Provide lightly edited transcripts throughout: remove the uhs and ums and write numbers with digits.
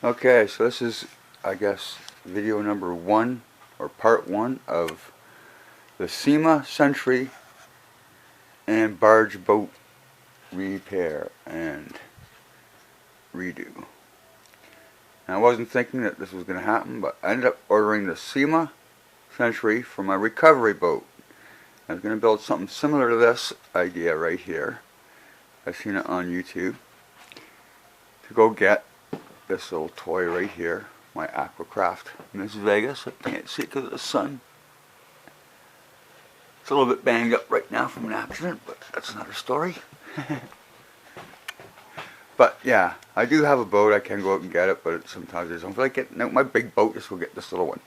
Okay, so this is, I guess, video number 1, or part 1 of the Syma Century and barge boat repair and redo. Now, I wasn't thinking that this was going to happen, but I ended up ordering the Syma Century for my recovery boat. I was going to build something similar to this idea right here. I've seen it on YouTube. To go get this little toy right here, my Aquacraft Miss Vegas. I can't see it because of the sun. It's a little bit banged up right now from an accident, but that's another story. But yeah, I do have a boat. I can go out and get it, but sometimes I don't feel like getting out my big boat. Just go get this little one.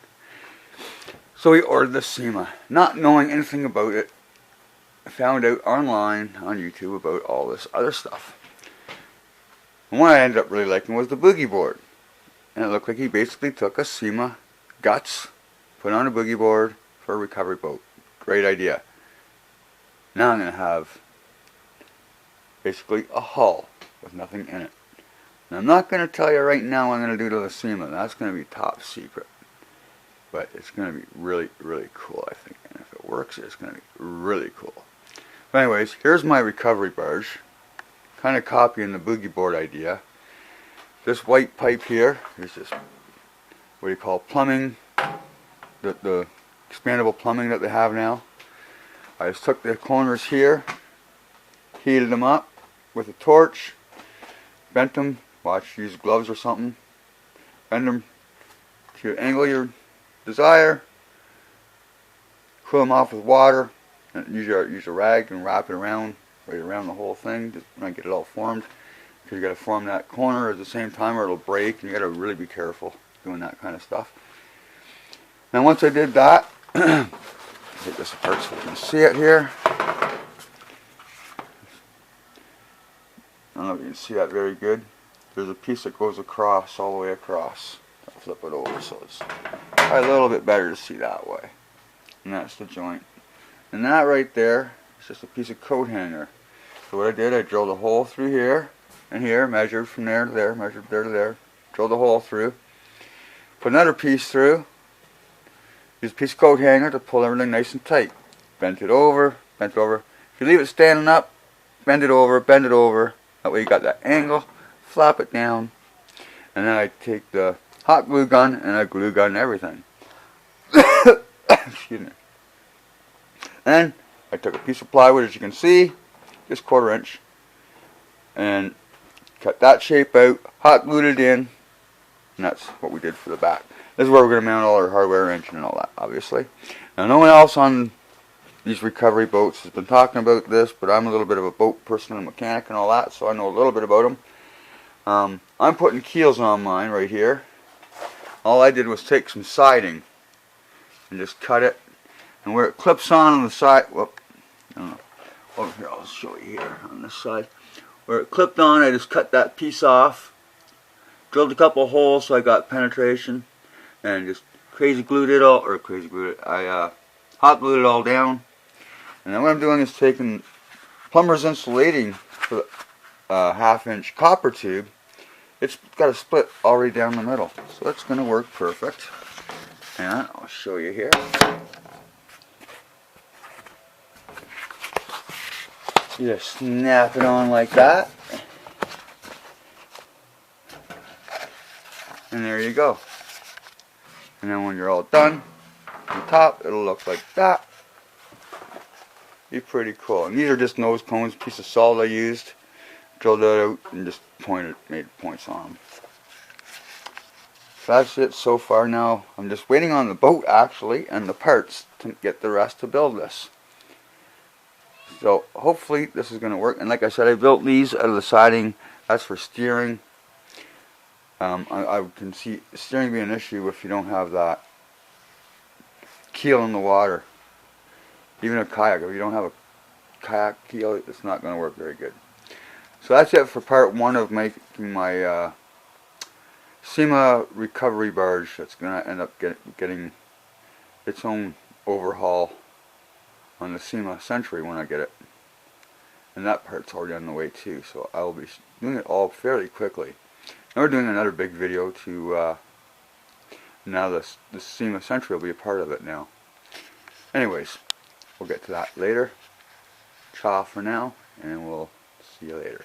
So we ordered the Syma, not knowing anything about it. I found out online on YouTube about all this other stuff. And what I ended up really liking was the boogie board. And it looked like he basically took a Syma guts, put on a boogie board for a recovery boat. Great idea. Now I'm going to have basically a hull with nothing in it. And I'm not going to tell you right now what I'm going to do to the Syma. That's going to be top secret. But it's going to be really, really cool, I think. And if it works, it's going to be really cool. But anyways, here's my recovery barge. Kind of copying the boogie board idea. This white pipe here is just what you call plumbing, the expandable plumbing that they have now. I just took the corners here, heated them up with a torch, bent them, use gloves or something, bend them to the angle you desire, cool them off with water, and use a rag and wrap it around. Right around the whole thing, just when I get it all formed, because you got to form that corner at the same time or it'll break, and you got to really be careful doing that kind of stuff. Now once I did that, take this apart so you can see it here. I don't know if you can see that very good. There's a piece that goes across, all the way across. I'll flip it over so it's probably a little bit better to see that way. And that's the joint. And that right there, it's just a piece of coat hanger. So what I did, I drilled a hole through here and here, measured from there to there, measured there to there, drilled a hole through, put another piece through, use a piece of coat hanger to pull everything nice and tight. Bent it over, bent over. If you leave it standing up, bend it over, that way you got that angle, flap it down, and then I take the hot glue gun and I glue gun everything. Excuse me. And I took a piece of plywood, as you can see, just 1/4 inch, and cut that shape out, hot glued it in, and that's what we did for the back. This is where we're going to mount all our hardware, engine, and all that, obviously. Now, no one else on these recovery boats has been talking about this, but I'm a little bit of a boat person and mechanic and all that, so I know a little bit about them. I'm putting keels on mine right here. All I did was take some siding and just cut it, and where it clips on the side, whoop, I don't know. Over here, I'll show you here on this side. Where it clipped on, I just cut that piece off, drilled a couple holes so I got penetration, and just crazy glued it all, I hot glued it all down. And then what I'm doing is taking plumber's insulating for the 1/2 inch copper tube. It's got a split already down the middle, so that's going to work perfect. And I'll show you here. You just snap it on like that, and there you go. And then when you're all done, on top it'll look like that. Be pretty cool. And these are just nose cones, piece of salt I used, drilled that out and just made points on them. So that's it so far. Now I'm just waiting on the boat actually and the parts to get the rest to build this. So hopefully this is going to work. And like I said, I built these out of the siding. That's for steering. I can see steering being an issue if you don't have that keel in the water. Even a kayak, if you don't have a kayak keel, it's not going to work very good. So that's it for part 1 of making my Syma recovery barge. That's going to end up getting its own overhaul on the Syma Century when I get it. And that part's already on the way too, so I will be doing it all fairly quickly. And we're doing another big video to, now the Syma Century will be a part of it now. Anyways, we'll get to that later. Ciao for now, and we'll see you later.